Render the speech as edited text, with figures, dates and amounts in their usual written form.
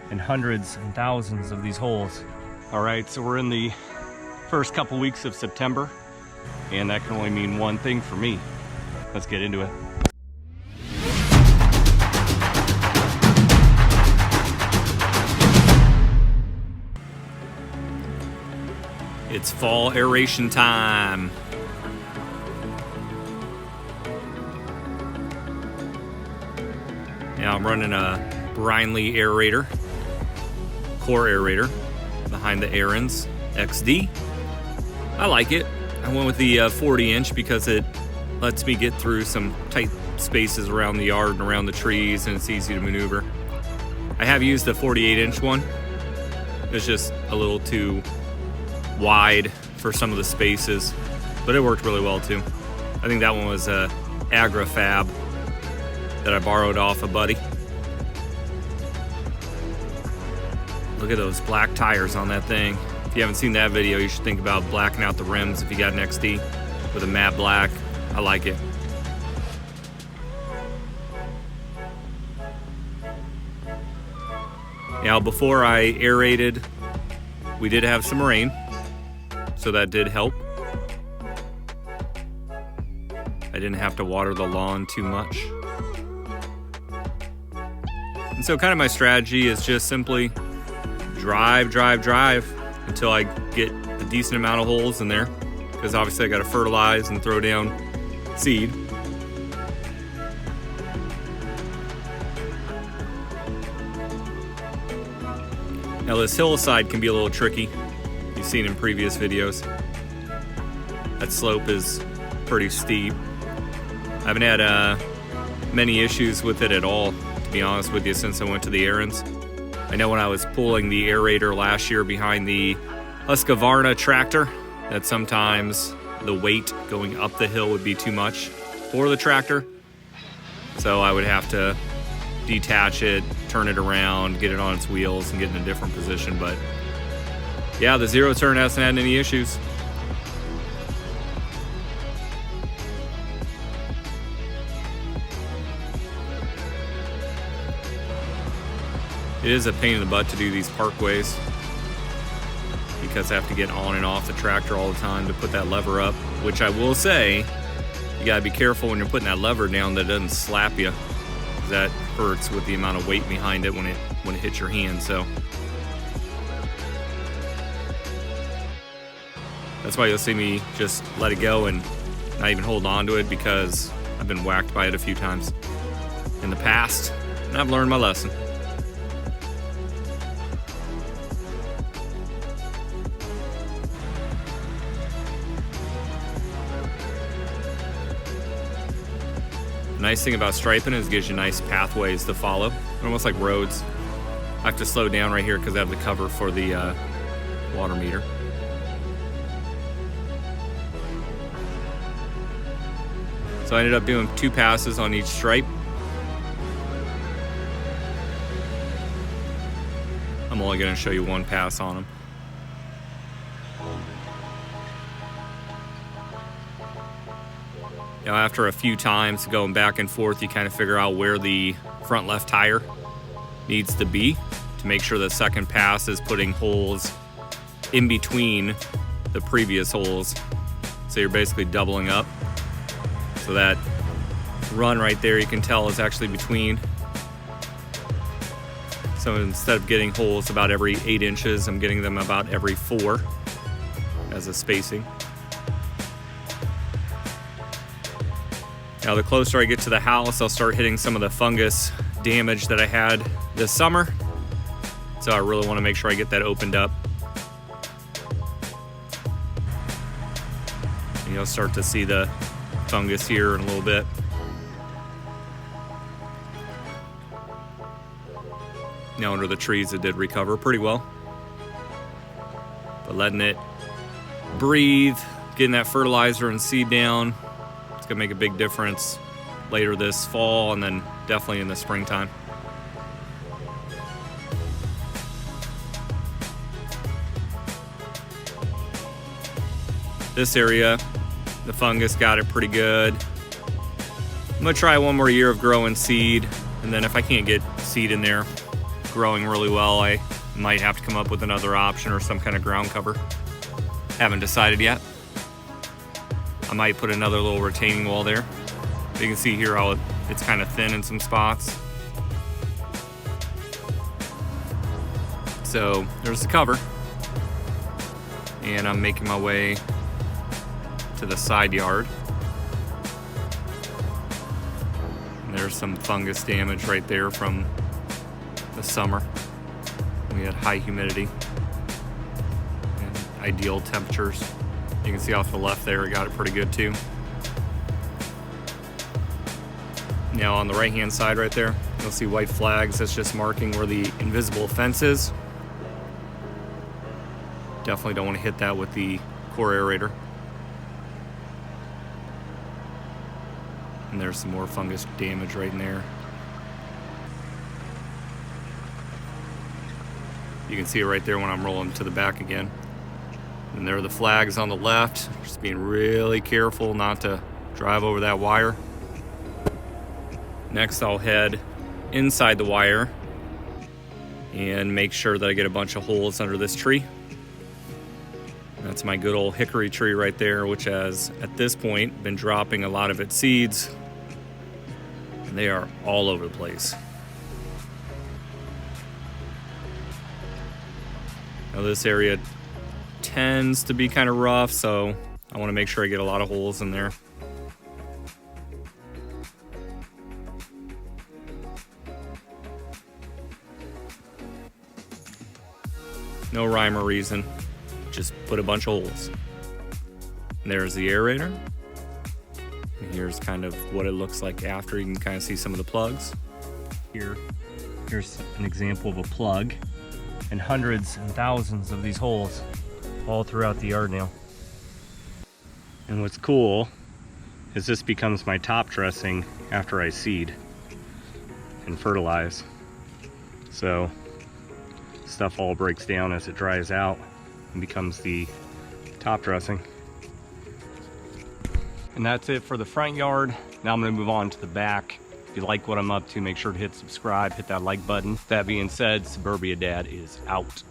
and hundreds and thousands of these holes. All right, so we're in the first couple weeks of September, and that can only mean one thing for me. Let's get into it. It's fall aeration time. Now I'm running a Brinly aerator, core aerator, behind the Ariens XD. I like it. I went with the 40-inch because it lets me get through some tight spaces around the yard and around the trees, and it's easy to maneuver. I have used the 48-inch one. It's just a little too wide for some of the spaces, but it worked really well too. I think that one was a AgriFab that I borrowed off a buddy. Look at those black tires on that thing. If you haven't seen that video, you should think about blacking out the rims if you got an XD with a matte black. I like it. Now, before I aerated, we did have some rain, so that did help. I didn't have to water the lawn too much. And so kind of my strategy is just simply drive until I get a decent amount of holes in there, because obviously I got to fertilize and throw down seed. Now this hillside can be a little tricky. You've seen in previous videos. That slope is pretty steep. I haven't had many issues with it at all, to be honest with you, since I went to the Ariens. I know when I was pulling the aerator last year behind the Husqvarna tractor, that sometimes the weight going up the hill would be too much for the tractor. So I would have to detach it, turn it around, get it on its wheels, and get in a different position. But yeah, the zero turn hasn't had any issues. It is a pain in the butt to do these parkways because I have to get on and off the tractor all the time to put that lever up, which I will say, you gotta be careful when you're putting that lever down that it doesn't slap you. That hurts with the amount of weight behind it when it hits your hand. So that's why you'll see me just let it go and not even hold on to it, because I've been whacked by it a few times in the past, and I've learned my lesson. The nice thing about striping is it gives you nice pathways to follow, almost like roads. I have to slow down right here because I have the cover for the water meter. So I ended up doing 2 passes on each stripe. I'm only going to show you 1 pass on them. Now, after a few times going back and forth, you kind of figure out where the front left tire needs to be to make sure the second pass is putting holes in between the previous holes. So you're basically doubling up. So that run right there, you can tell, is actually between. So instead of getting holes about every 8 inches, I'm getting them about every 4 as a spacing. Now, the closer I get to the house, I'll start hitting some of the fungus damage that I had this summer. So I really want to make sure I get that opened up. And you'll start to see the fungus here in a little bit. Now, under the trees, it did recover pretty well. But letting it breathe, getting that fertilizer and seed down, it's gonna make a big difference later this fall and then definitely in the springtime. This area, the fungus got it pretty good. I'm gonna try one more year of growing seed, and then if I can't get seed in there, of growing really well, I might have to come up with another option or some kind of ground cover. Haven't decided yet. I might put another little retaining wall there. You can see here how it's kind of thin in some spots. So there's the cover. And I'm making my way to the side yard. And there's some fungus damage right there from the summer. We had high humidity and ideal temperatures. You can see off the left there, it got it pretty good too. Now on the right hand side right there, you'll see white flags. That's just marking where the invisible fence is. Definitely don't want to hit that with the core aerator. And there's some more fungus damage right in there. You can see it right there when I'm rolling to the back again. And there are the flags on the left. Just being really careful not to drive over that wire. Next, I'll head inside the wire and make sure that I get a bunch of holes under this tree. That's my good old hickory tree right there, which has, at this point, been dropping a lot of its seeds. And they are all over the place. Now this area tends to be kind of rough, so I want to make sure I get a lot of holes in there. No rhyme or reason, just put a bunch of holes. And there's the aerator. And here's kind of what it looks like after. You can kind of see some of the plugs. Here's an example of a plug, and hundreds and thousands of these holes all throughout the yard now. And what's cool is this becomes my top dressing after I seed and fertilize. So stuff all breaks down as it dries out and becomes the top dressing. And that's it for the front yard. Now I'm gonna move on to the back. If you like what I'm up to, make sure to hit subscribe, hit that like button. That being said, Suburbia Dad is out.